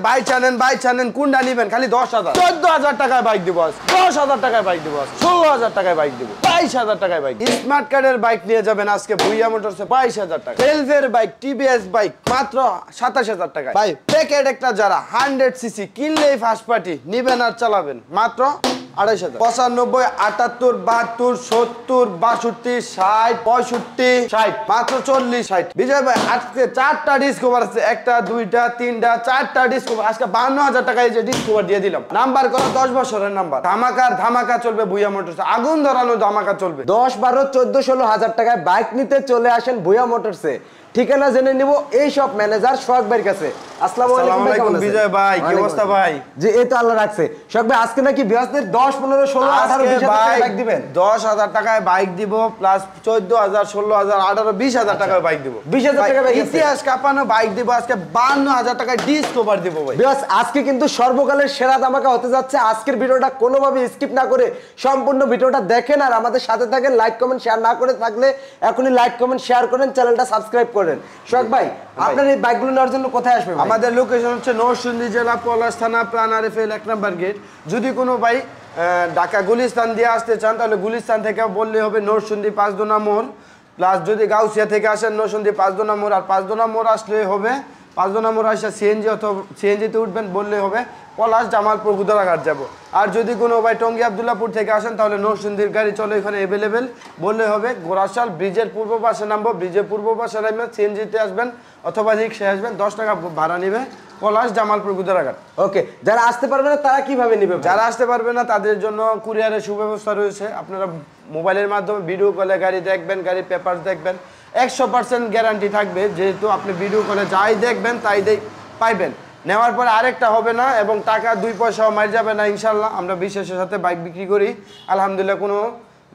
Bike জানেন কোনটা নিবেন খালি 10,000 14,000 টাকায় বাইক দিব 10,000 টাকায় বাইক দিব 16,000 টাকায় বাইক দিব 22,000 টাকায় বাইক স্মার্ট কার্ডের বাইক নিয়ে যাবেন আজকে ভুইয়া মোটরসে 22,000 টাকা এলভের বাইক টিভিএস বাইক মাত্র 27,000 টাকায় ভাই প্যাকেট একটা যারা 100 সিসি কিনলেই ফার্স্ট পার্টি নিবেন আর চালাবেন মাত্র 2,500 95 78 72 70 62 60 65 60 মাত্র 40 60 বিজয় ভাই আজকে 4টা ডিসকভার আছে একটা দুইটা তিনটা 4টা ডিসকভার আজকে 52,000 টাকায় যে ডিসকভার দিয়ে দিলাম নাম্বার করা 10 বছরের নাম্বার ধামাকা চলবে ভুইয়া মোটরস আগুন ধরানো ধামাকা চলবে 10 12 14 16,000 টাকায় বাইক নিতে চলে আসেন ভুইয়া মোটরসে ঠিকানা জেনে নিব এই সব ম্যানেজার সোহাগ ভাইয়ের কাছে আসসালামু আলাইকুম বিজয় ভাই কি অবস্থা ভাই জি এই তো আল্লাহ রাখছে সোহাগ ভাই আজকে নাকি বিয়াসদের 10 15 16 18 20 টাকায় বাইক দিবেন 10,000 টাকায় বাইক দিব প্লাস 14,000 16,000 18 20,000 টাকায় বাইক দিব 20,000 টাকা বাইক ইতিহাস কাঁপানো বাইক দিব আজকে 52,000 টাকায় ডিসকভার দিব ভাই বিয়াস আজকে কিন্তু সর্বকালের সেরা ধামাকা হতে যাচ্ছে আজকের ভিডিওটা কোনোভাবে স্কিপ না করে সম্পূর্ণ ভিডিওটা দেখেন আর আমাদের সাথে থাকেন লাইক কমেন্ট শেয়ার না করে থাকলে এখনই লাইক কমেন্ট শেয়ার করেন চ্যানেলটা সাবস্ক্রাইব করেন সোহাগ ভাই আপনার এই বাইকগুলো নেওয়ার জন্য কোথায় আসবে আমাদের লোকেশন হচ্ছে নরসিংদী জেলা পলাশ থানা প্রাণ আরএফএল 1 নম্বর গেট যদি কোনো ভাই ঢাকা গুলিস্তান দিয়ে আসতে চান তাহলে গুলিস্তান থেকে বললে হবে নরসিংদী 5 দোনা মোড় প্লাস যদি গাউসিয়া থেকে আসেন নরসিংদী 5 দোনা মোড় আর 5 দোনা মোড় আসলে হবে 5 দোনা মোড় আসে সিএনজি অথবা সিএনজিতে উঠবেন বললে হবে পলাশ জামালপুর গুদারাঘাট যাব আর যদি কোনো ভাই টঙ্গী আব্দুল্লাহপুর থেকে আসেন তাহলে নরসিংদীর গাড়ি চলে এখানে অ্যাভেলেবেল বললে হবে গোরাশাল ব্রিজের পূর্ব পাশে নামবো ব্রিজের পূর্ব পাশে নামবেন সিএনজিতে আসবেন অথবা রিক্সায় আসবেন 10 টাকা ভাড়া নেবে পলাশ জামালপুর গুদারাঘাট ওকে যারা আসতে পারবে না তারা কিভাবে নেবে যারা আসতে পারবে না তাদের জন্য কুরিয়ারের সুব্যবস্থা রয়েছে আপনারা মোবাইলের মাধ্যমে ভিডিও কলে গাড়ি দেখবেন গাড়ি পেপার দেখবেন 100% গ্যারান্টি থাকবে যেহেতু আপনি ভিডিও কলে যাই দেখবেন তাই পাইবেন নেওয়ার পরে আরেকটা হবে না এবং টাকা 2 পয়সাও মার যাবে না ইনশাল্লাহ আমরা বিশ্বাসের সাথে বাইক বিক্রি করি আলহামদুলিল্লাহ কোনো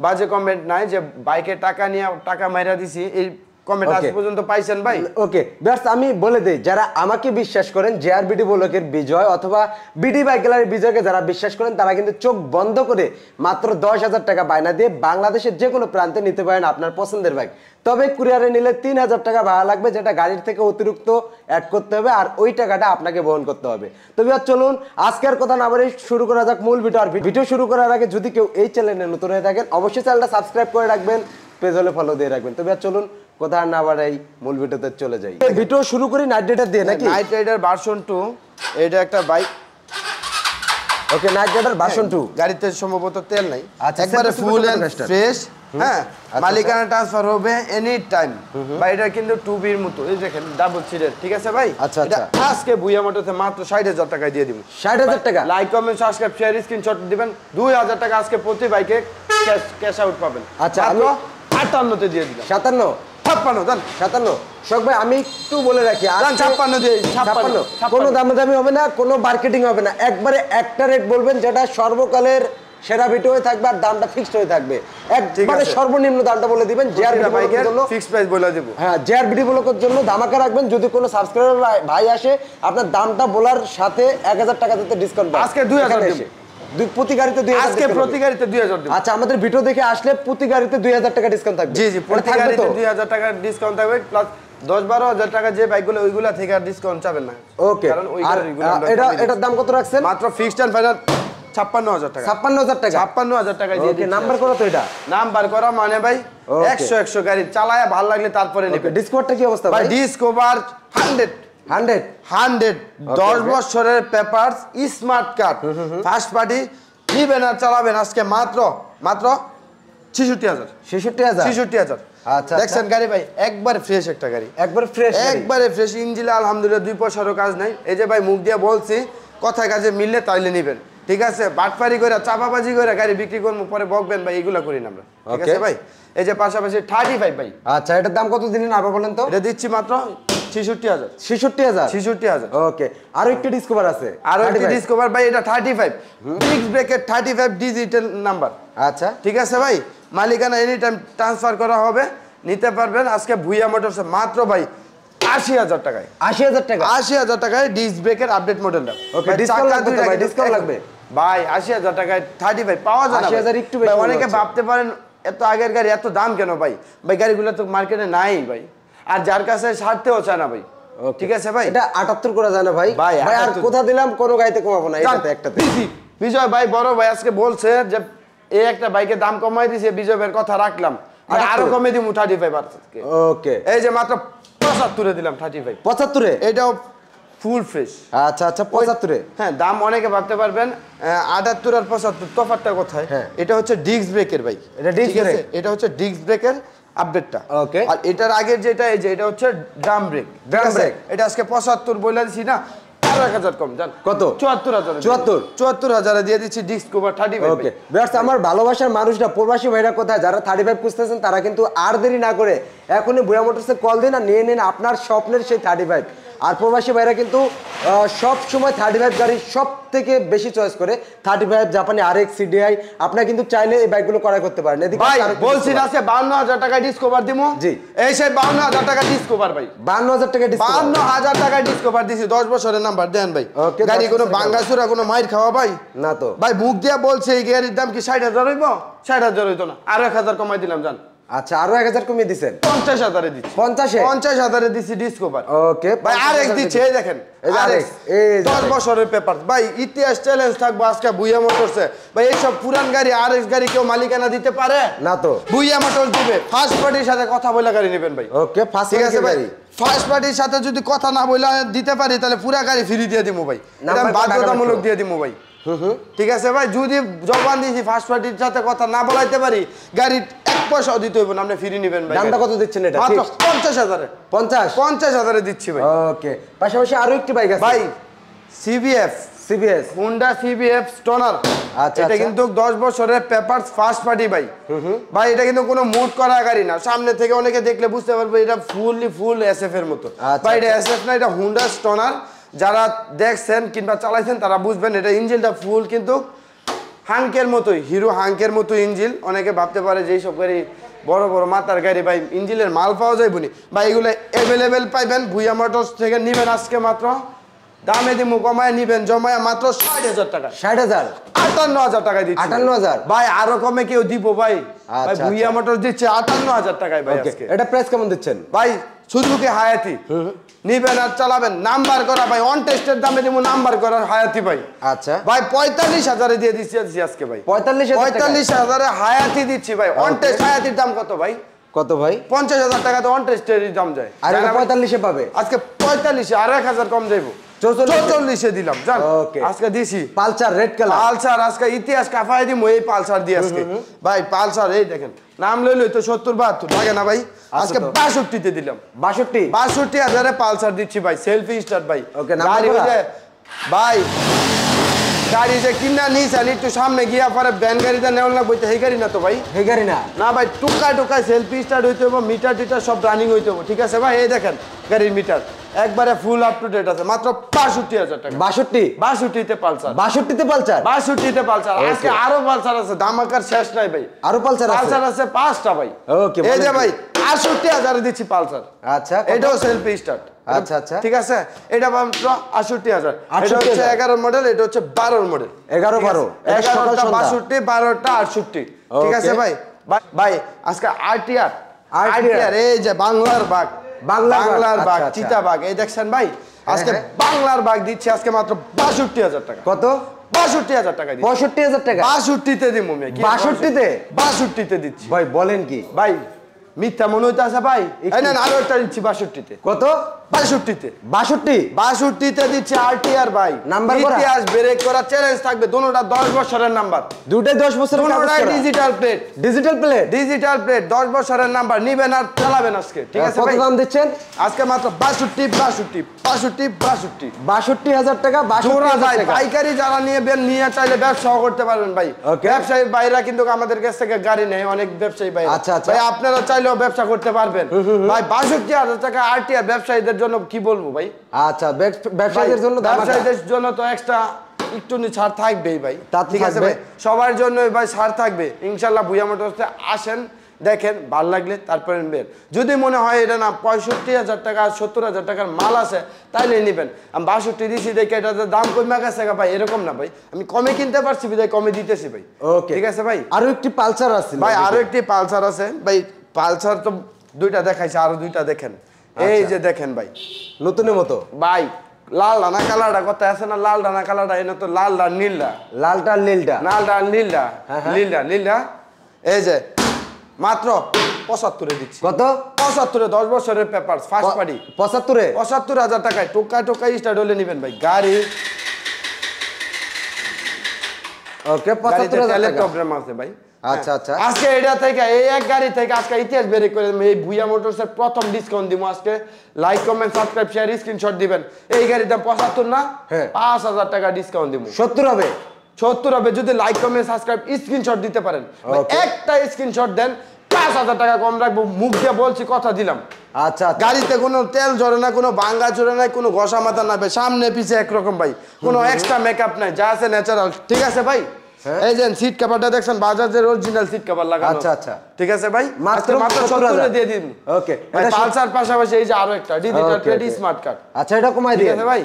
বাজে কমেন্ট নাই যে বাইকে টাকা নিয়ে টাকা মাইরা দিছি এই কমেন্ট আজ পর্যন্ত পাইছেন ভাই ওকে ব্যাস আমি বলে দেই যারা আমাকে বিশ্বাস করেন জেআরবিডি ব্লকের বিজয় অথবা বিডি বাইক গ্যালারি বিজয়কে যারা বিশ্বাস করেন তারা কিন্তু চোখ বন্ধ করে মাত্র 10,000 টাকা বায়না দিয়ে বাংলাদেশের যে কোনো প্রান্তে নিতে পারেন আপনার পছন্দের বাইক তবে কুরিয়ারে নিলে 3,000 টাকা ভাড়া লাগবে যেটা গাড়ির থেকে অতিরিক্ত অ্যাড করতে হবে আর ওই টাকাটা আপনাকে বহন করতে হবে তবে চলুন আজকের কথা না বলে শুরু করা যাক মূল ভিডিও আর ভিডিও শুরু করার আগে যদি কেউ এই চ্যানেলে নতুন হয়ে থাকেন অবশ্যই চ্যানেলটা সাবস্ক্রাইব করে রাখবেন পেজ হলে ফলো দিয়ে রাখবেন তবে চলুন কথা না বাড়াই মূল ভিডিওতে চলে যাই ভিডিও শুরু করি নাইট রাইডার দিয়ে নাকি নাইট রাইডার ভার্সন 2 এটা একটা bike okay night rider version 2 গাড়িতে সম্ভবত তেল নাই একবারে ফুল এন্ড ফ্রেশ হ্যাঁ মালিকানা ট্রান্সফার হবে এনি টাইম ভাই এটা কিন্তু 2B এর মতো এই দেখেন ডাবল সিটের ঠিক আছে ভাই এটা আজকে ভুইয়া মোটরসে মাত্র 60,000 টাকা দিয়ে দিব 60,000 টাকা like comment subscribe share screenshot দিবেন 2,000 টাকা আজকে প্রতি বাইকে ক্যাশ আউট পাবেন আচ্ছা আমি 58 তে দিয়ে দিলাম 57 56 জান 57 শোক ভাই আমি একটু বলে রাখি জান 56 দিয়ে 56 কোনো দামাদামি হবে না কোনো মার্কেটিং হবে না একবারে একটা রেট বলবেন যেটা সর্বকালের সেরা ভিডিও হয়ে থাকবে আর দামটা ফিক্সড হয়ে থাকবে একবারে সর্বনিম্ন দামটা বলে দিবেন জেআরবিডি বাইকের জন্য ফিক্সড প্রাইস বলে দেব হ্যাঁ জেআরবিডি ব্লকের জন্য ধামাকা রাখবেন যদি কোনো সাবস্ক্রাইবার ভাই আসে আপনার দামটা বলার সাথে 1,000 টাকা দিতে ডিসকাউন্ট পাবেন আজকে 2,000 দেব প্রতি গাড়িতে 2,000 আজকে প্রতি গাড়িতে 2,000 দেব আচ্ছা আমাদের ভিডিও দেখে আসলে প্রতি গাড়িতে 2,000 টাকা ডিসকাউন্ট থাকবে জি প্রতি গাড়িতে 2,000 টাকা ডিসকাউন্ট থাকবে প্লাস 10-12,000 টাকা যে বাইকগুলো ওইগুলা থেকে আর ডিসকাউন্ট পাবেন না ওকে কারণ ওই এটার দাম কত রাখছেন মাত্র ফিক্সড এন্ড ফাইনাল 56,000 টাকা 56,000 টাকা 56,000 টাকা দিয়ে ওকে নাম্বার করা তো এটা নাম্বার করা মানে ভাই 100 গাড়ি চালায়া ভালো লাগলে তারপরে নেবে ডিসকভারটা কি অবস্থা ভাই ডিসকভার 100 10 বছরের papers smart card first party নিবেন আর চালাবেন আজকে মাত্র 66,000 আচ্ছা দেখছেন গাড়ি ভাই একবার ফ্রেশ একটা গাড়ি একবারে ফ্রেশ ইঞ্জিনে আলহামদুলিল্লাহ 2 পয়সারও কাজ নাই এই যে ভাই মুখ দিয়ে বলছি কথায় কাজে মিললে তাইলে নিবেন ঠিক আছে বাটপারি কইরা চাপাবাজি কইরা গাড়ি বিক্রি করব পরে বকবেন ভাই এগুলা করি না আমরা ঠিক আছে ভাই এই যে পাশাপাশি 35 ভাই আচ্ছা এটার দাম কত দিলেন আবার বলেন তো এটা দিচ্ছি মাত্র 66,000 ওকে আর একটা ডিসকভার আছে আর একটা ডিসকভার ভাই এটা 35 ফিক্স ব্রেকেট 35 ডিজিটাল নাম্বার আচ্ছা ঠিক আছে ভাই মালিকানা এনি টাইম ট্রান্সফার করা হবে নিতে পারবেন আজকে ভুইয়া মোটরসে মাত্র ভাই 80,000 টাকায় 80,000 টাকায় ডিস্ক ব্রেকের আপডেট মডেলটা ওকে ডিসকাউন্ট লাগবে তো ভাই ডিসকাউন্ট লাগবে ভাই 80,000 টাকায় 35 পাওয়া যায় না 80,000 একটু বেশি অনেকে ভাবতে পারেন এত আগের গাড়ি এত দাম কেন ভাই গাড়িগুলো তো মার্কেটে নাই ভাই আর যার কাছে ছাড়তেও চায় না ভাই ঠিক আছে ভাই, এটা 78 করা যায় না ভাই? ভাই ভাই আর কোথা দিলাম কোন গাড়িতে কমাবো না, এটাতে একটাতে। বিজয় ভাই বড় ভাই আজকে বলছে যে এই একটা বাইকের দাম কমাই দিয়েছে, বিজয় ভাইয়ের কথা রাখলাম, আরো কমে দিমু 35 ওকে, এই যে মাত্র 75 এ দিলাম 35। 75 এ এটাও ফুল ফ্রেশ। আচ্ছা আচ্ছা 75 এ। হ্যাঁ দাম অনেকে ভাবতে পারবেন 78 আর 75 তফাৎটা কোথায়? এটা হচ্ছে ডিস্ক ব্রেকের ভাই, এটা ডিস্ক ব্রেক, এটা হচ্ছে ডিস্ক ব্রেকের আপডেটটা। ওকে, আর এটার আগের যেটা এই যে এটা হচ্ছে ড্রাম ব্রেক। ড্রাম ব্রেক এটা আজকে 75 বলে দিছি না, আরো 1000 কম জান। কত? 74000। 74000 এ দিয়ে দিচ্ছি ডিস্ক কভার 35। ওকে ভিউয়ার্স, আমার ভালোবাসার মানুষরা প্রবাসী ভাইরা কোথায় যারা 35 খুঁজতেছেন তারা কিন্তু আর দেরি না করে এখনই ভুয়া মোটরসে কল দিন আর নিয়ে নিন আপনার স্বপ্নের সেই 35। আর প্রবাসী ভাইরা কিন্তু সব সময় 35 গাড়ি সব থেকে বেশি চয়েস করে 35 জাপানি RX CDI। আপনারা কিন্তু চাইলে এই বাইকগুলো ক্রয় করতে পারেন। এদিকে ভাই বলছি না সে 52000 টাকা ডিসকভার দিমু। জি এই সেই 52000 টাকা ডিসকভার ভাই, 52000 টাকা ডিসকভার, 52000 টাকা ডিসকভার দিছি 10 বছরের নাম্বার দেন ভাই। গাড়ি কোনো বাঙ্গাসুরা কোনো মাইর খাওয়া ভাই না তো ভাই, মুখ দিয়া বলছে এই গাড়ির দাম কি 60000 হইব? 60000 হইতো না, আরো 1000 কমাই দিলাম জান। আচ্ছা আরো 1000 কমিয়ে দিবেন, 50000 এ দিচ্ছি। 50000 এ দিচ্ছি ডিসকভার। ওকে ভাই RX দিচ্ছে, এই দেখেন RX 10 বছরের পেপার ভাই, ইতিহাস চ্যালেঞ্জ থাকবো আজকে ভুয়া মোটরসে ভাই। এই সব পুরান গাড়ি RX গাড়ি কেউ মালিকানা দিতে পারে না, তো ভুয়া মোটরস দিবে। ফার্স্ট পার্টির সাথে কথা বলে গাড়ি নেবেন ভাই। ওকে ফার্স্ট ঠিক আছে ভাই, ফার্স্ট পার্টির সাথে যদি কথা না বলে দিতে পারি তাহলে পুরা গাড়ি ফ্রি দিয়ে দিমু ভাই, এটা বাধ্যতামূলক দিয়ে দিমু ভাই। ঠিক আছে ভাই, যদি জবান দিয়েছি ফার্স্ট পার্টির সাথে কথা না বলাইতে পারি গাড়ি 1 পয়সাও দিতে হইব না, আপনি ফ্রি নেবেন ভাই। দামটা কত দিচ্ছেন এটা? মাত্র 50000 এ। 50000 এ দিচ্ছি ভাই। ওকে, পাশাপাশি আরো একটি বাইক আছে ভাই CBF Honda CBF স্টোনার। আচ্ছা এটা কিন্তু 10 বছরের পেপারস ফার্স্ট পার্টি ভাই। ভাই এটা কিন্তু কোনো মুড করা গাড়ি না, সামনে থেকে অনেকে দেখলে বুঝতে পারবে এটা ফুল SF এর মতো। ভাই এটা SF না, এটা Honda স্টোনার। যারা দেখছেন কিংবা চালাইছেন তারা বুঝবেন, এটা ইঞ্জিনটা ফুল কিন্তু হাঙ্কের মতোই, হিরো হাঙ্কের মতো ইঞ্জিন। অনেকে ভাবতে পারে যে এইসব গাড়ি বড় বড় মাথার গাড়ি ভাই, ইঞ্জিনের মাল পাওয়া যায় বলি ভাই, এগুলো অ্যাভেলেবেল পাইবেন ভুয়া মোটরস থেকে। নিবেন আজকে মাত্র দামে দিমু কমায় নিবেন জমায় মাত্র 60000 টাকা। 60000 58000 টাকায় দিচ্ছি। 58000 ভাই আরো কমে কেউ দিব ভাই? ভাই ভুয়া মোটরস দিচ্ছে 58000 টাকায় ভাই আজকে। এটা প্রাইস কেমন দিচ্ছেন ভাই? সুজুকি হায়াতি নিবেন আর চালাবেন, নাম্বার করা ভাই, অন টেস্টের দামে দিমু নাম্বার করা হায়াতি ভাই। আচ্ছা ভাই 45000 এ দিয়ে দিচ্ছি আজকে ভাই। 45000 এ হায়াতি দিচ্ছি ভাই। অন টেস্ট হায়াতির দাম কত ভাই? কত ভাই? 50000 টাকা তো অন টেস্টের দাম যায়, আর 45 এ পাবে আজকে। 45 এ আর 1000 কম যাইবো, 44 এ দিলাম জান। আজকে দিছি পালসার রেড কালার, পালসার আজকে ইতিহাস কাফাই দিমু এই পালসার দিয়ে আজকে ভাই। পালসার এই দেখেন নাম লইলই তো 70-72 লাগে না ভাই, আজকে 62 তে দিলাম। 62000 এ পালসার দিচ্ছি ভাই, সেলফি স্টার্ট ভাই। ওকে নাম্বার ভাই গাড়ি যে কিনা নিছেন একটু সামনে গিয়া পরে ব্যান গাড়িটা নেওয়া লাগবে, এই গাড়ি না তো ভাই, এই গাড়ি না না ভাই। টুকায় সেলফি স্টার্ট হইতে হবে, মিটার টিটার সব রানিং হইতে হবে। ঠিক আছে ভাই, এই দেখেন গাড়ির মিটার একবারে ফুল আপ টু ডেট আছে, মাত্র 62000 টাকা। 62 তে পালসার, 62 তে পালসার, 62 তে পালসার। আজকে আরো পালসার আছে, ধামাকার শেষ নাই ভাই। আরো পালসার আছে 5টা ভাই। ওকে এই যে ভাই 68000 এ দিচ্ছি পালসার। আচ্ছা এটাও সেলফি স্টার্ট। আচ্ছা ঠিক আছে, এটা মাত্র 68000। এটা হচ্ছে 11 মডেল, এটা হচ্ছে 12 মডেল। 11-12 11টা 62, 12টা 68। ঠিক আছে ভাই। ভাই আজকে আরটিআর এই যে বাংলার বাঘ, বাংলার বাঘ, চিতাবাঘ, এই দেখছেন ভাই আজকে বাংলার বাঘ দিচ্ছি আজকে মাত্র 62000 টাকা। কত? 62000 টাকা দিচ্ছি। 62000 টাকা 62 তে দিমু আমি। 62 তে দিচ্ছি ভাই। বলেন কি ভাই? মিথ্যা মনে হইতে আছে ভাই? এই না আরো একটা দিচ্ছি 62 তে। কত? 62 তে। 62 তে দিচ্ছি আরটিআর ভাই। নাম্বার করা, ইতিহাস ব্রেক করা চ্যালেঞ্জ থাকবে, দুটোটা 10 বছরের নাম্বার, দুটোই 10 বছরের কাগজ করা, ডিজিটাল প্লেট, ডিজিটাল প্লেট 10 বছরের নাম্বার। নিবেন আর চালাবেন আজকে। ঠিক আছে ভাই, কত দাম দিচ্ছেন আজকে? মাত্র 62 62000 টাকা। 62 ভাই। পাইকারি যারা নিয়ে চাইলে ব্যবসাও করতে পারবেন ভাই। ব্যবসায়ী ভাইরা কিন্তু আমাদের কাছ থেকে গাড়ি নেয়, অনেক ব্যবসায়ী ভাই। আচ্ছা ভাই আপনারা চাইলেও ব্যবসা করতে পারবেন ভাই। 62000 টাকা আরটিআর ব্যবসায়ীদের জন্য কি বলবো ভাই? আচ্ছা ব্যবসায়ীদের জন্য, ব্যবসায়ীদের জন্য তো এক্সট্রা একটু ছাড় থাকবেই ভাই। ঠিক আছে ভাই, সবার জন্য ভাই ছাড় থাকবে ইনশাআল্লাহ। ভুয়া মোটরসে আসেন, দেখেন, ভালো লাগলে তারপরে নেবেন। যদি মনে হয় এটা না 65000 টাকা 70000 টাকার মাল আছে তাইলে নেবেন। আমি 62 দিছি দেখে এটাতে দাম কমে গেছে ভাই, এরকম না ভাই। আমি কমে কিনতে পারছি বিধায় কমে দিতেছি ভাই। ঠিক আছে ভাই। আরো একটি পালসার আছে ভাই, আরো একটি পালসার আছে ভাই। পালসার তো দুইটা দেখাইছে, আরো দুইটা দেখেন। এই যে দেখেন ভাই নতুনের মতো ভাই লাল ডানা কালারটা কত আছে না লাল ডানা কালারটা এনে তো লাল ডান নীলটা লালটা নীলটা লাল ডান নীলটা নীলটা এই যে মাত্র 75 এ দিচ্ছি কত 75 এ 10 বছরের পেপারস ফার্স্ট পার্টি 75 এ ৭৫,০০০ টাকায় টোকা স্টার্ট হলে নেবেন ভাই গাড়ি ওকে ৭৫,০০০ টাকা প্রবলেম আছে ভাই আচ্ছা আচ্ছা আজকে এটা থেকে এই এক গাড়ি থেকে আজকে ইতিহাস বের করে এই ভুইয়া মোটরসের প্রথম ডিসকাউন্ট দিব আজকে like comment subscribe share screenshot দিবেন এই গাড়ির দাম ৭৫ না ৫,০০০ টাকা ডিসকাউন্ট দিব ৭০ হবে ৭০ হবে যদি লাইক কমেন্ট সাবস্ক্রাইব স্ক্রিনশট দিতে পারেন একটা স্ক্রিনশট দেন ৫,০০০ টাকা কম রাখবো মুখ দিয়ে বলছি কথা দিলাম আচ্ছা গাড়িতে কোনো তেল ঝরে না কোনো ভাঙ্গা চড়ে নাই কোনো ঘষা মাথা না ভাই সামনে পিছে একরকম ভাই কোনো এক্সট্রা মেকআপ নাই যা আছে ন্যাচারাল ঠিক আছে ভাই এই যে সিট কভারটা দেখছেন বাজাজের অরিজিনাল সিট কভার লাগানো আচ্ছা আচ্ছা ঠিক আছে ভাই মাত্র ৭০ দিয়ে দিন ওকে এটা পালসার পাশাপাশি এই যে আরো একটা ডিজিটাল ক্রেডিট স্মার্ট কার্ড আচ্ছা এটা কমাই দিন ঠিক আছে ভাই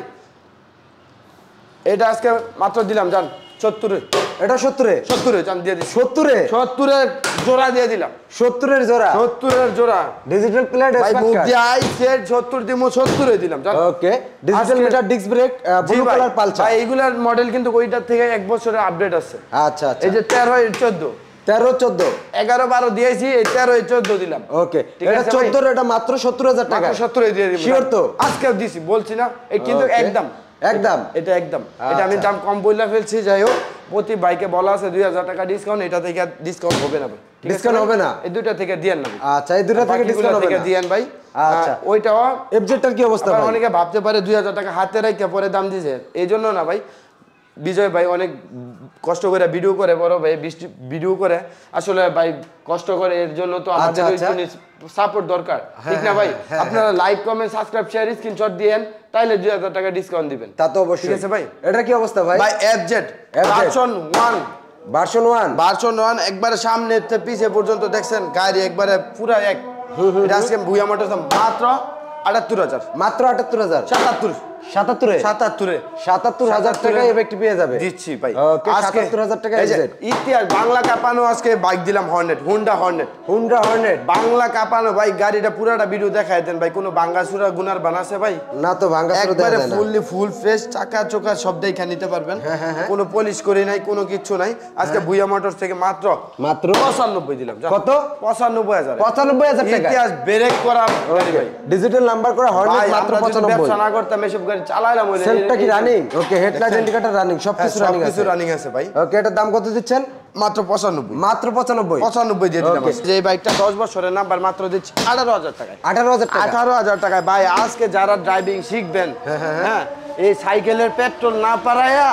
এটা আজকে মাত্র দিলাম জান ৭০ এটা 70 জান দিয়ে দিছি 70 এর জোড়া দিয়ে দিলাম 70 এর জোড়া 70 এর জোড়া ডিজিটাল প্লেট ভাই স্মার্ট মুখ কার্ড দিয়ে আই সেট 70 দিমু 70 এ দিলাম জান ওকে digital meter disc brake blue colour Pulsar ভাই এগুলার মডেল কিন্তু ওইটার থেকে এক বছরের আপডেট আছে আচ্ছা আচ্ছা এই যে 13 এর 14 13 14 11 12 দিয়েছি এই 13 এর 14 দিলাম ওকে এটা 14 এর এটা মাত্র 70000 টাকা মাত্র 70 এ দিয়ে দিব শিওর তো আজকেও দিছি বলছি না এই কিন্তু একদম এটা একদম এটা আমি দাম কম বইলা ফেলছি যাই হোক প্রতি বাইকে বলা আছে 2000 টাকা ডিসকাউন্ট এটা থেকে ডিসকাউন্ট হবে না ভাই ডিসকাউন্ট হবে না এই দুটো থেকে দিয়েন না আচ্ছা এই দুটো থেকে ডিসকাউন্ট হবে না দিয়েন ভাই আচ্ছা ওইটাও এফজেডটার কি অবস্থা ভাই অনেকে ভাবতে পারে 2000 টাকা হাতে রেখে পরে দাম দিয়েছে এইজন্য না ভাই বিজয় ভাই অনেক কষ্ট করে ভিডিও করে বড় ভাই ভিডিও করে আসলে ভাই কষ্ট করে এর জন্য তো আমাদের সাপোর্ট দরকার ঠিক না ভাই আপনারা like comment subscribe share screenshot দিয়েন তাইলে 2000 টাকা ডিসকাউন্ট দিবেন তা তো অবশ্যই ঠিক আছে ভাই এটা কি অবস্থা ভাই ভাই এফজেড ভার্সন 1 একবারে সামনে থেকে পিছে পর্যন্ত দেখছেন গাড়ি একবারে পুরো এক এটা আজকে ভুইয়া মোটরস মাত্র 78000 মাত্র 78000 77,000 টাকা এফেক্ট পেয়ে যাবে দিচ্ছি ভাই ওকে 77000 টাকা এফজেড ইতিহাস বাংলা কাপানো আজকে বাইক দিলাম হুন্ডা হর্নেট বাংলা কাপানো ভাই গাড়িটা পুরাটা ভিডিও দেখায় দেন ভাই কোনো ভাঙ্গাচুরা গুনার বানাছে ভাই না তো ভাঙ্গাচুরা দেখা যায় না ফুললি ফুল ফ্রেশ চাকা চোকা সব দেখে নিতে পারবেন কোনো পলিশ করে নাই কোনো কিছু নাই আজকে ভুইয়া মোটরস থেকে মাত্র 95 দিলাম কত 95000 টাকা ইতিহাস ব্রেক করা গাড়ি ভাই ডিজিটাল নাম্বার করা হর্নেট মাত্র 95 ব্যবসা না করতাম এসব গাড়ি চালাইলাম ওই সেলফটা কি running okay headlight indicator running সবকিছু রানিং আছে ভাই ওকে এটার দাম কত দিচ্ছেন মাত্র 95 মাত্র 95 দিয়ে দিলাম যে এই বাইকটা 10 বছরের নাম্বার মাত্র দিচ্ছি 18000 টাকায় 18000 টাকায় ভাই আজকে যারা ড্রাইভিং শিখবেন হ্যাঁ এই সাইকেলের পেট্রোল না পারায়া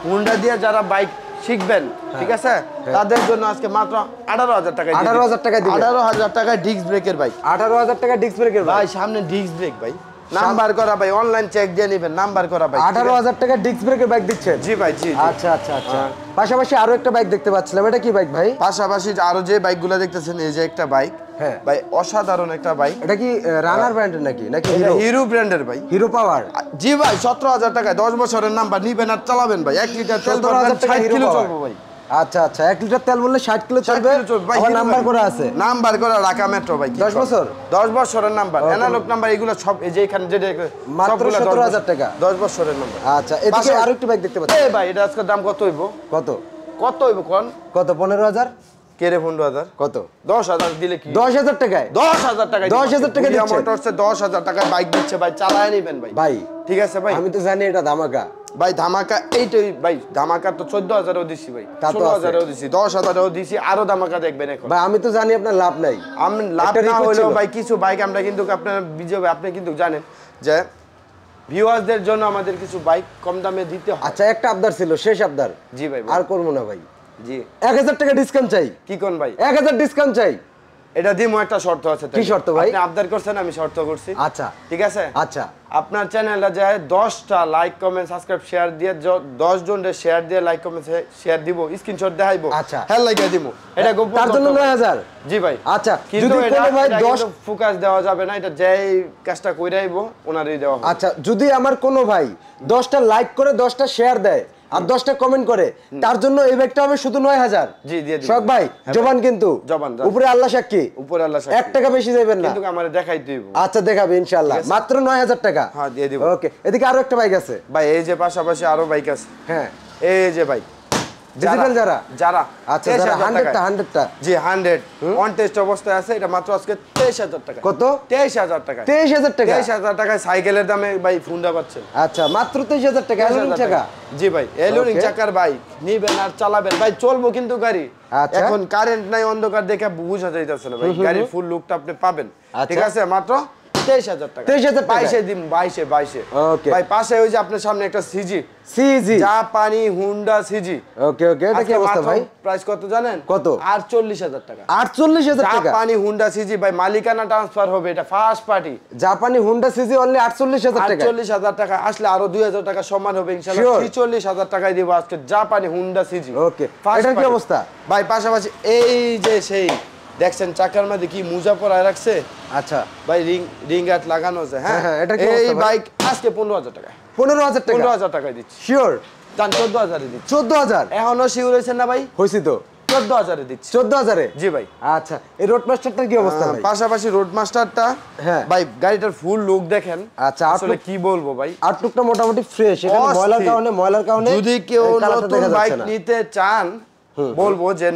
হুন্ডা দিয়ে যারা বাইক শিখবেন ঠিক আছে তাদের জন্য আজকে মাত্র 18000 টাকায় 18000 টাকা দিবেন 18000 টাকায় ডিস্ক ব্রেকের বাইক 18000 টাকা ডিস্ক ব্রেকের ভাই সামনে ডিস্ক ব্রেক ভাই নাম্বার করা ভাই অনলাইন চেক দিয়ে নেবেন নাম্বার করা ভাই 18000 টাকা ডিস্ক ব্রেকের বাইক দিচ্ছেন জি ভাই জি আচ্ছা আচ্ছা আচ্ছা পাশাপাশি আরো একটা বাইক দেখতে পাচ্ছিলাম এটা কি বাইক ভাই পাশাপাশি আরো যে বাইকগুলো দেখতেছেন এই যে একটা বাইক হ্যাঁ ভাই অসাধারণ একটা বাইক এটা কি রানার ব্র্যান্ডের নাকি হিরো ব্র্যান্ডের ভাই হিরো পাওয়ার জি ভাই 17000 টাকায় 10 বছরের নাম্বার নিবেন আর চালাবেন ভাই 1 লিটার তেল 60 কিলো চলবে ভাই আচ্ছা আচ্ছা 1 লিটার তেল বললে 60 কিলো চলবে আর নাম্বার করা আছে নাম্বার করা ঢাকা মেট্রো ভাই 10 বছর 10 বছরের নাম্বার অ্যানালগ নাম্বার এগুলো সব এই যে এখানে যে মাত্র 17000 টাকা 10 বছরের নাম্বার আচ্ছা এদিকে আরো একটা বাইক দেখতে পাচ্ছি এই ভাই এটা আজকে দাম কত হইবো কত হইবো কোন কত 15000 কে রে 15000 কত 10000 দিলে কি 10000 টাকায় 10000 টাকায় 10000 টাকা দিচ্ছে মোটরসে 10000 টাকায় বাইক দিচ্ছে ভাই চালায় নেবেন ভাই ঠিক আছে ভাই আমি তো জানি এটা ধামাকা ভাই ধামাকা এইটাই ভাই ধামাকা তো 14000 ও দিছি ভাই 16000 ও দিছি 10000 ও দিছি আরো ধামাকা দেখবেন এখন ভাই আমি তো জানি আপনার লাভ নাই আমি লাভ না হলেও ভাই কিছু বাইক আমরা কিন্তু আপনার বিজয় ভাই আপনি কিন্তু জানেন যে ভিউয়ারদের জন্য আমাদের কিছু বাইক কম দামে দিতে হয় আচ্ছা একটা আবদার ছিল শেষ আবদার জি ভাই আর করব না ভাই জি 1000 টাকা ডিসকাউন্ট চাই কি কোন ভাই 1000 ডিসকাউন্ট চাই এটা দিমু একটা শর্ত আছে কি শর্ত ভাই আপনি আবদার করছেন আমি শর্ত করছি আচ্ছা ঠিক আছে আচ্ছা আপনার চ্যানেলটা যায় 10টা লাইক কমেন্ট সাবস্ক্রাইব শেয়ার দিয়ে 10 জনের শেয়ার দিয়ে লাইক কমেন্ট শেয়ার দিব স্ক্রিনশট দেখাইবো আচ্ছা হ্যাঁ লাইকা দিমু এটা গোপন তার জন্য 9000 জি ভাই আচ্ছা যদি কোনো ভাই 10 ফোকাস দেওয়া যাবে না এটা যেই কাজটা কইরাইবো ওনারই দেওয়া হবে আচ্ছা যদি আমার কোনো ভাই 10টা লাইক করে 10টা শেয়ার দেয় আর 10টা কমেন্ট করে তার জন্য এই বাইকটা হবে শুধু 9000। জি দিয়ে দিন শখ ভাই জবান কিন্তু জবান উপরে আল্লাহ সাক্ষী, উপরে আল্লাহ সাক্ষী 1 টাকা বেশি যাবেন না, কিন্তু আমারে দেখাই দিব। আচ্ছা দেখাবে ইনশাআল্লাহ, মাত্র 9000 টাকা। হ্যাঁ দিয়ে দিব। ওকে, এদিকে আরো একটা বাইক আছে ভাই, এই যে পাশাপাশি আরো বাইক আছে। হ্যাঁ, এই যে বাইক ডিজিটাল যারা যারা আচ্ছা যারা 100টা জি 100 অন টেস্ট অবস্থায় আছে। এটা মাত্র আজকে 23000 টাকা। কত? 23000 টাকা। 23000 টাকা। 23000 টাকায় সাইকেলের দামে ভাই ফোনটা পাচ্ছেন। আচ্ছা মাত্র 23000 টাকা এলুমিনিয়াম চাকা। জি ভাই, এলুমিনিয়াম চাকার বাইক নিবেন আর চালাবেন ভাই, চলবো কিন্তু গাড়ি। আচ্ছা। এখন কারেন্ট নাই, অন্ধকার দেখে বোঝা যাইতাছে না ভাই, গাড়ির ফুল লুকটা আপনি পাবেন। ঠিক আছে, মাত্র 23000 টাকা। 23000 টাকা 22 দিন 22 ওকে ভাই। পাশে ওই যে আপনার সামনে একটা সিজি সিজি জাপানি হুন্ডা সিজি। ওকে ওকে, এটা কি অবস্থা ভাই? প্রাইস কত জানেন? কত? 48000 টাকা। 48000 টাকা জাপানি হুন্ডা সিজি ভাই, মালিকানা ট্রান্সফার হবে, এটা ফার্স্ট পার্টি। জাপানি হুন্ডা সিজি অনলি 48000 টাকা। 48000 টাকা আসলে আরো 2000 টাকা সমান হবে ইনশাআল্লাহ। 43000 টাকায় দিব আজকে জাপানি হুন্ডা সিজি। ওকে, এটার কি অবস্থা ভাই? পাশাপাশি এই যে সেই দেখছেন চাকার মধ্যে কি মুজা পরায় রাখছে। আচ্ছা ভাই রিং গার্ড লাগানো আছে। হ্যাঁ, এটা কি এই অবস্থা ভাই? বাইক আজকে 15000 টাকা। 15000 টাকা? 15000 টাকায় দিচ্ছি। শিওর? জান 14000 এ দিচ্ছি। 14000? এখনো শিওর হইছেন না ভাই? হইছি তো। 14000 এ দিচ্ছি। 14000 এ? জি ভাই। আচ্ছা, এই রোড মাস্টারটার কি অবস্থা ভাই? পাশাপাশি রোড মাস্টারটা হ্যাঁ ভাই, গাড়িটার ফুল লুক দেখেন। আচ্ছা, আসলে কি বলবো ভাই, আউটলুকটা মোটামুটি ফ্রেশ। এখানে ময়লার কারণে যদি কেউ কালারটা নতুন দেখা যাচ্ছে বাইক না। নিতে চান বলবো যে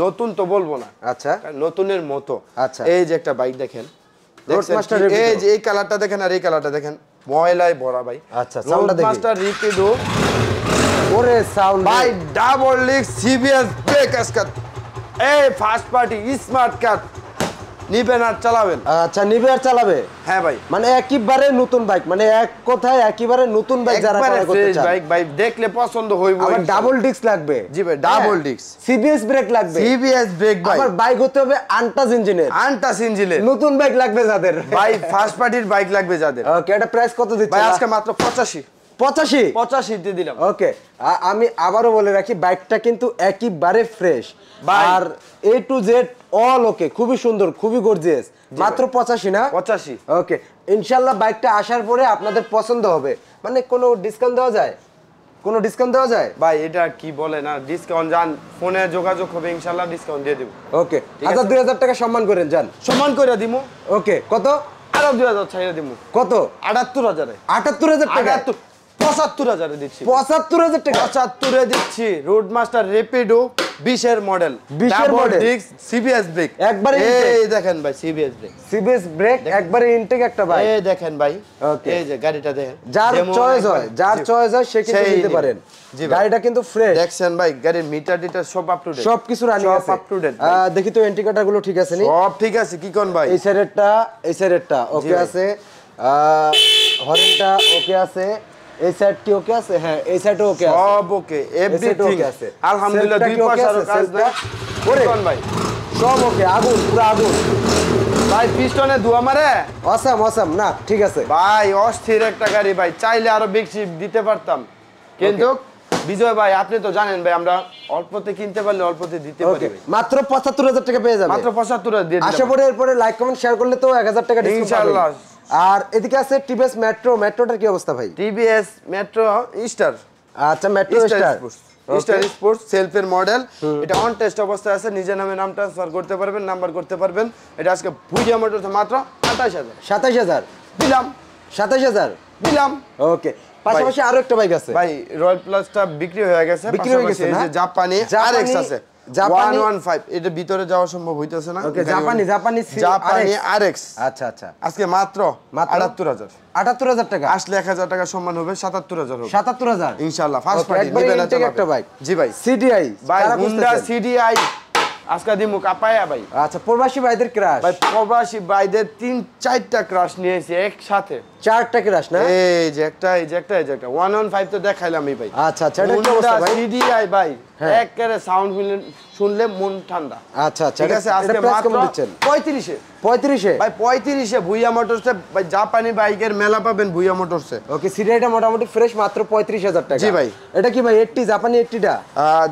নতুন তো বলবো না, আচ্ছা নতুনের মতো। আচ্ছা, এই যে একটা বাইক দেখেন, রোড মাস্টার এই যে এই কালারটা দেখেন আর এই কালারটা দেখেন, ময়লায় ভরা ভাই। আচ্ছা, সাউন্ডটা দেখি। রোড মাস্টার রিপিডো ওরে সাউন্ড ভাই, ডাবল লিক সিবিএস ব্রেক আজকাল, এই ফার্স্ট পার্টি স্মার্ট কার্ড নিবেন আর চালাবেন। আচ্ছা, নিবে আর চালাবে? হ্যাঁ ভাই, মানে একেবারে নতুন বাইক, মানে এক কথায় একেবারে নতুন বাইক যারা ক্রয় করতে চায়। বাইক ভাই দেখলে পছন্দ হইব। আমার ডাবল ডিস্ক লাগবে। জি ভাই, ডাবল ডিস্ক, সিবিএস ব্রেক লাগবে। সিবিএস ব্রেক ভাই। আমার বাইক হতে হবে আনটাচ ইঞ্জিনের। আনটাচ ইঞ্জিনের নতুন বাইক লাগবে যাদের ভাই, ফার্স্ট পার্টির বাইক লাগবে যাদের। ওকে, এটা প্রাইস কত দিচ্ছেন ভাই? আজকে মাত্র 85 85 দিয়ে দিলাম। ওকে, আমি আবারও বলে রাখি বাইকটা কিন্তু একেবারে fresh, R A to Z all ওকে, খুবই সুন্দর, খুবই গর্জিয়াস। মাত্র 85 না? 85 ওকে, ইনশাআল্লাহ বাইকটা আসার পরে আপনাদের পছন্দ হবে। মানে কোনো ডিসকাউন্ট দেওয়া যায়? কোনো ডিসকাউন্ট দেওয়া যায় ভাই? এটা কি বলে না, ডিসকাউন্ট জান, ফোনে যোগাযোগ হবে ইনশাআল্লাহ, ডিসকাউন্ট দিয়ে দেব। ওকে, 1000-2000 টাকা সম্মান করেন যান, সম্মান করে দিমু। ওকে, কত? আরো 2000 ছাইড়া দিমু। কত? 78000 এ। 78000 টাকা? 75000 এ দিচ্ছি। 75000 টাকা? 75 এ দিচ্ছি। রোড মাস্টার রেপিডো 20 এর মডেল, 20 এর মডেল, ডিস্ক সিবিএস ব্রেক একবারে এই দেখেন ভাই, সিবিএস ব্রেক, সিবিএস ব্রেক একবারে ইনটেক একটা বাইক। এই দেখেন ভাই, ওকে, এই যে গাড়িটা দেখেন, যার চয়েস হয় সে কিন্তু নিতে পারেন। জি, গাড়িটা কিন্তু ফ্রেশ। দেখছেন ভাই, গাড়ির মিটার ডিটার সব আপ টু ডেট, সবকিছু রানিং আছে, আপ টু ডেট। দেখি তো এন্টিকাটার গুলো ঠিক আছে নি? সব ঠিক আছে। কি কোন ভাই? এই সাইডেরটা ওকে আছে, হরেনটা ওকে আছে, এই সাইড কি ওকে আছে? হ্যাঁ, এই সাইডও ওকে আছে, সব ওকে, এভরিথিং আছে আলহামদুলিল্লাহ। দুই পয়সারও কাজ নাই। ওরে কোন ভাই? সব ওকে, আগুন, পুরো আগুন ভাই। পিস্টনে ধোয়া মারে, অসাম না, ঠিক আছে ভাই, অস্থির একটা গাড়ি ভাই। চাইলে আরো বেশি দিতে পারতাম, কিন্তু বিজয় ভাই আপনি তো জানেন ভাই, আমরা অল্পতে কিনতে পারলে অল্পতে দিতে পারি। মাত্র 75000 টাকা পেয়ে যাবেন। মাত্র 75 দিয়ে দিলাম। আশা করি এরপরে লাইক কমেন্ট শেয়ার করলে তো 1000 টাকা ডিসকাউন্ট ইনশাআল্লাহ। আর এদিকে আছে টিভিএস মেট্রোটার কি অবস্থা ভাই? TVS metro star. আচ্ছা, মেট্রো স্টার স্পোর্টস সেলফের মডেল। এটা অন টেস্ট অবস্থায় আছে, নিজের নামে নাম ট্রান্সফার করতে পারবেন, নাম্বার করতে পারবেন। এটা আজকে ভুইয়া মোটরস মাত্র 28000 27000 দিলাম। 27000 দিলাম। ওকে, পাশাপাশি আরো একটা বাইক আছে ভাই, রয়্যাল প্লাসটা বিক্রি হয়ে গেছে। পাশাপাশি এই যে জাপানি আরএক্স আছে, 115। এটা ভিতরে যাওয়া সম্ভব হইতেছে না। ওকে, জাপানি আরএক্স। আচ্ছা, আজকে মাত্র 78000 78000 টাকা। আসলে 1000 টাকা সম্মান হবে, 77000 হবে 77000 ইনশাআল্লাহ। ফার্স্ট পার্টি একবার ইনটেক একটা বাইক। জি ভাই, সিডিআই ভাই, হুন্ডা সিডিআই আজকে দিমু কাপায়া ভাই। আচ্ছা, প্রবাসী ভাইদের ক্রাশ ভাই, প্রবাসী ভাইদের 3-4টা ক্রাশ নিয়েছি একসাথে। 4টা ক্রাশ না? এই যে একটা 115 তো দেখাইলামই ভাই। আচ্ছা, এটা কি অবস্থা ভাই? সিডিআই ভাই, একেবারে সাউন্ড শুনলে মন ঠান্ডা। আচ্ছা, ঠিক আছে, আজকে মাত্র 35 এ। 35 এ ভাই, 35 এ ভুইয়া মোটরসে ভাই, জাপানি বাইকের মেলা পাবেন ভুইয়া মোটরসে। ওকে, সিডিআইটা মোটামুটি ফ্রেশ, মাত্র 35000 টাকা। জি ভাই। এটা কি ভাই 80 জাপানি 80টা?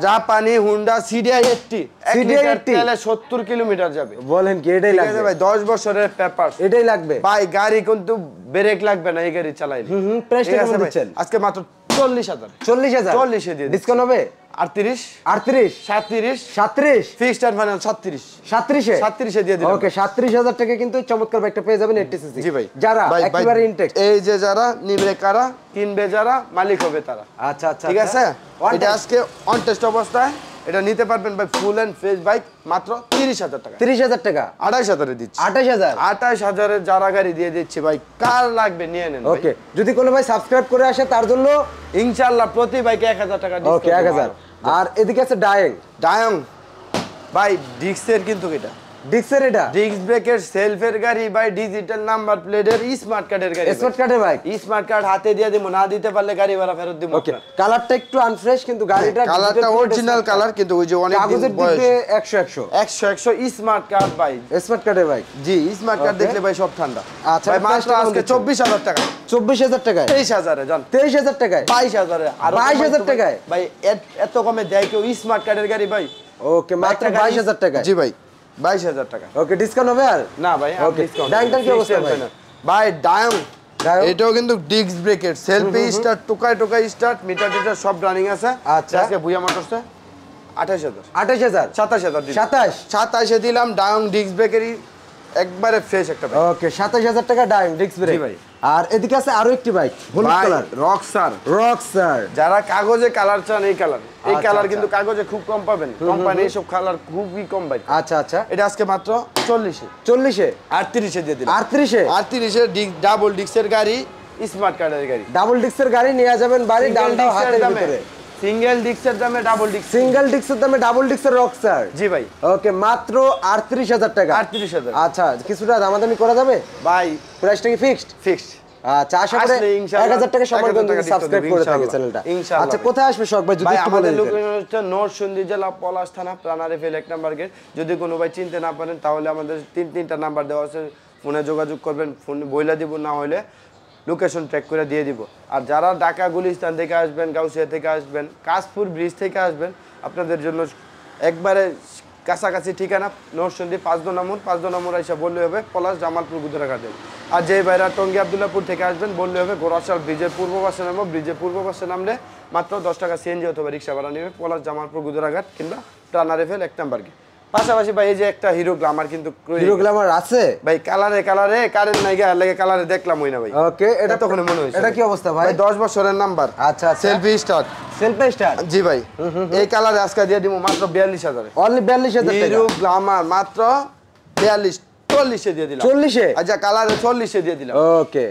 জাপানি হুন্ডা সিডিআই 80, 1 লিটার তেলে 70 কিলোমিটার যাবে। বলেন কি এটাই লাগবে? ঠিক আছে ভাই, 10 বছরের পেপার এটাই লাগবে ভাই। গাড়ি কিন্তু ব্রেক লাগবে না এই গাড়ি চালাইলে। প্রাইসটা কেমন দিচ্ছেন? আজকে মাত্র 40,000 40,000 40 দিয়ে ডিসকাউন্ট হবে 38 38 37 37 ফিক্সড এন্ড ফাইনাল 37 37 দিয়ে দিলাম ওকে 37,000 টাকা কিন্তু চমৎকার বাইকটা পেয়ে যাবেন 80cc জি ভাই যারা ভাই, একেবারে ইনটেক্স এই যে যারা নিবে কারা কিনবে যারা মালিক হবে তারা আচ্ছা আচ্ছা ঠিক আছে One এটা time। আজকে অন টেস্ট অবস্থায় এটা নিতে পারবেন ভাই ফুল এন্ড ফ্রেশ বাইক মাত্র 30,000 টাকা 30,000 টাকা 28,000 এ দিচ্ছি 28,000 28,000 এর যারা গাড়ি দিয়ে দিচ্ছি ভাই কার লাগবে নিয়ে নেন ভাই ওকে যদি কোনো ভাই সাবস্ক্রাইব করে আসে তার জন্য ইনশাআল্লাহ প্রতি বাইকে 1000 টাকা ওকে 1000 আর এদিকে আছে ডায়ং ডায়ং ভাই ডিক্সের কিন্তু এটা ডিক্সের এটা ডিক্স ব্রেকের সেলফের গাড়ি ভাই ডিজিটাল নাম্বার প্লেটের স্মার্ট কার্ডের গাড়ি স্মার্ট কার্ডের বাইক স্মার্ট কার্ড হাতে দিয়ে দিব না দিতে পারলে গাড়ি ভাড়া ফেরত দিব ওকে কালারটা একটু আনফ্রেশ কিন্তু গাড়িটা কালারটা অরিজিনাল কালার কিন্তু ওই যে অনেক কাগজের দিকে 100 স্মার্ট কার্ড ভাই 100 স্মার্ট কার্ডের বাইক জি স্মার্ট কার্ড Okay. দেখলে ভাই সব ঠান্ডা আচ্ছা, ভাই মাত্র price-টা আজকে কেমন 24,000 টাকা 24,000 টাকায় 23,000 এ জান 23,000 টাকায় 22,000 এ আর 22,000 টাকায়? ভাই এত কমে দেয় কেউ স্মার্ট কার্ডের গাড়ি ভাই ওকে মাত্র 22,000 টাকায় জি ভাই 22,000 টাকা ওকে ডিসকাউন্ট হবে আর না ভাই Okay. ডায়ংটার কি অবস্থা ভাই? ভাই ডায়ং ডায়ং? এটাও কিন্তু ডিস্ক ব্রেকের সেলফি স্টার্ট টোকাই স্টার্ট মিটার টিটার সব রানিং আছে আচ্ছা। আজকে ভুয়া মোটরসে 28,000 28,000 27,000 দিলাম 27 27 এ দিলাম ডায়ং ডিস্ক ব্রেকেরই একবারে ফ্রেশ একটা বাইক ওকে 27,000 টাকা ডায়ং ডিস্ক ব্রেক জি ভাই। আর এদিকে আছে আরো একটি বাইক হলুদ কালার রকসার রকস্টার যারা কাগজে কালার চান এই কালার আচ্ছা, কালার আচ্ছা। কিন্তু কাগজে খুব কম পাবেন কোম্পানি এইসব কালার খুবই কম ভাই আচ্ছা আচ্ছা এটা আজকে মাত্র 40 40 এ 38 এ দিয়ে দিলাম 38 এ 38 এর ডাবল ডিস্কের গাড়ি স্মার্ট কার্ডের গাড়ি ডাবল ডিস্কের গাড়ি নিয়ে যাবেন বাড়ি ডালটাও হাতের ভিতরে সিঙ্গেল ডিস্কের দামে ডাবল ডিস্ক সিঙ্গেল ডিস্কের দামে ডাবল ডিস্কের রকস্টার জি ভাই ওকে মাত্র 38,000 টাকা 38,000 আচ্ছা কিছুটা দামাদামি করা যাবে ভাই প্রাইসটা কি ফিক্সড ফিক্সড আচ্ছা আশা করি আসলে ইনশাআল্লাহ 1000 টাকা সময় 1000 কিন্তু টাকা সাবস্ক্রাইব discount করে দেব, থাকে ইনশাআল্লাহ। চ্যানেলটা ইনশাআল্লাহ আচ্ছা ভাই। কোথায় আসবে শখ ভাই যদি ভাই একটু বলে আমাদের দিতেন লোকেশন হচ্ছে নরসিংদী জেলা পলাশ থানা প্রাণারিফেল 1 নাম্বার গেট যদি কোনো ভাই চিনতে না পারেন তাহলে আমাদের তিনটা নাম্বার দেওয়া আছে ফোনে যোগাযোগ করবেন ফোন বইলা দিব না হলে লোকেশন ট্র্যাক করে দিয়ে দিব আর যারা ঢাকা গুলিস্তান থেকে আসবেন গাউসিয়া থেকে আসবেন কাশপুর ব্রিজ থেকে আসবেন আপনাদের জন্য একবারে কাছাকাছি ঠিকানা নরসিংদী 5 নম্বর আইসা বললে হবে পলাশ জামালপুর গুজরাঘাট আর যে ভাইরা টঙ্গী আব্দুল্লাহপুর থেকে আসবেন বললে হবে গোরাশাল ব্রিজের পূর্ব পাশে নামবো ব্রিজের পূর্ব পাশে নামলে মাত্র 10 টাকা সিএনজি অথবা রিক্সা ভাড়া নেবে পলাশ জামালপুর গুজরাঘাট কিংবা প্রাণারিফেল 1 নাম্বার গেট পাশাপাশি ভাই এই যে একটা হিরো গ্লামার কিন্তু হিরো গ্ল্যামার আছে ভাই কালারে কারেন্ট নাই গা লাগে কালারে দেখলাম ওই না ভাই ওকে এটা তখন মনে হইছে এটা কি অবস্থা ভাই ভাই 10 বছরের নাম্বার আচ্ছা আচ্ছা সেলফি স্টার্ট সেলফ স্টার জি ভাই এই কালারে আজকে দিয়ে দিব মাত্র 42,000 এ অনলি 42,000 টাকা হিরো গ্লামার মাত্র 42 40 এ দিয়ে দিলাম 40 এ আচ্ছা কালারে 40 এ দিয়ে দিলাম ওকে